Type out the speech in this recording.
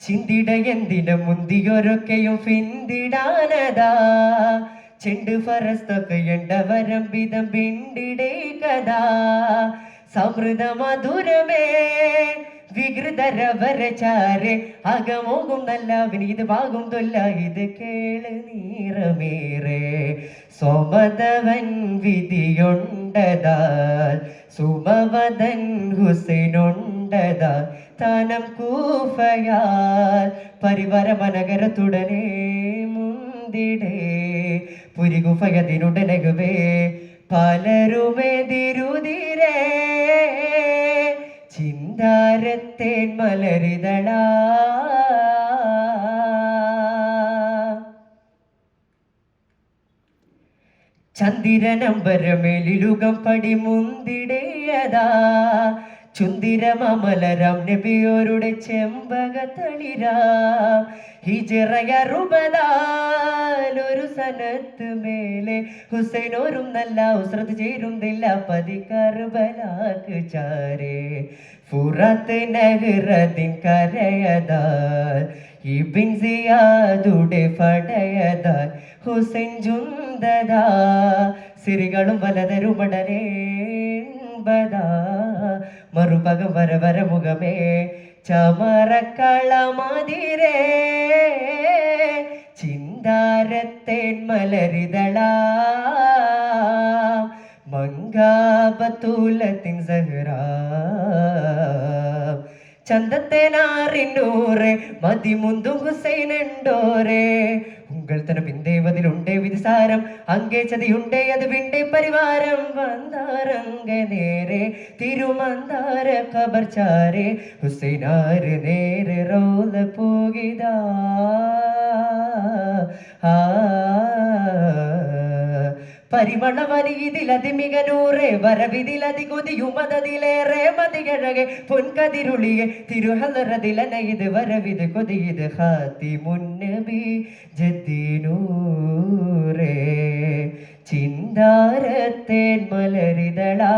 ചിന്തിട എന്തിനും മുന്തിയൊരൊക്കെയും പിന്തിടാനതാ ചെണ്ട് ഫറസ്തൊക്കെ എണ്ടവരം വിധം പിണ്ടിടേ കഥാ സമൃദ്ധ മധുരമേ വികൃതരവരചാരെ അകമോകും നല്ല വിനീത് പാകും തൊല്ല ഇത് കേള് നീറമേറെ സോമതവൻ വിധിയുണ്ടതാൽ സുമവദൻ ഹുസൈനുണ്ടതാൽ താനം കൂഫയാൽ പരിവരമനഗരത്തുടനെ മുന്തിടേ പുരികുഫയതിനുടനകുവേ പലരുമെതിരുതിരേ ചിന്താരത്തേൻ മലരിതളാ ചന്ദിരനമ്പരമേലിലുകം പടി മുന്തിടേയതാ ചുന്തിരമലരം നബിയോരുടെ ചെമ്പകത്തളിരാം ഹിജറയറുപതാലൊരു സനത്ത് മേലെ ഹുസൈനോരും നല്ല ഉസ്രത്ത് ചേരുന്നില്ല പതികർബലാക്ക് ചാരേ ഫുറത്ത് നഗരത്തിൻ കരയതാൽ ഇബിൻ സിയാദുടെ ഫടയതാൽ ഹുസൈൻ ജുന്തദാ സിരികളും വലതരുമടനേ മറുപകം വര മുഖമേ ചമറക്കളമതിരേ ചിന്താരത്തേൻ മലരിതളാ മങ്കാബത്തൂലത്തിൻ സഹ്റാ ചന്തത്തേനാറിനൂറെ മതിമുന്തും ഹുസൈനുണ്ടോരേ ഉങ്കൾ തന പിന്തേവതിലുണ്ടേ വിധിസാരം അങ്കേ ചതിയുണ്ടേ അത് വിണ്ടേ പരിവാരം വന്താരംഗ നേരെ തിരുമന്താര ഖബർചാരെ ഹുസൈനാര് നേരെ റോല പോകിതാ പരിമളവനിതിലതിമികനൂറെ വരവിതിലതി കൊതിയുമതതിലേറെ മതികഴകെ പൊൻകതിരുളിയെ തിരുഹലറതിലനയിത് വരവിത് കൊതിയത് ഹാത്തി മുന്നബി ജദ്ദിനൂറേ ചിന്താരത്തേൻ മലരിതളാ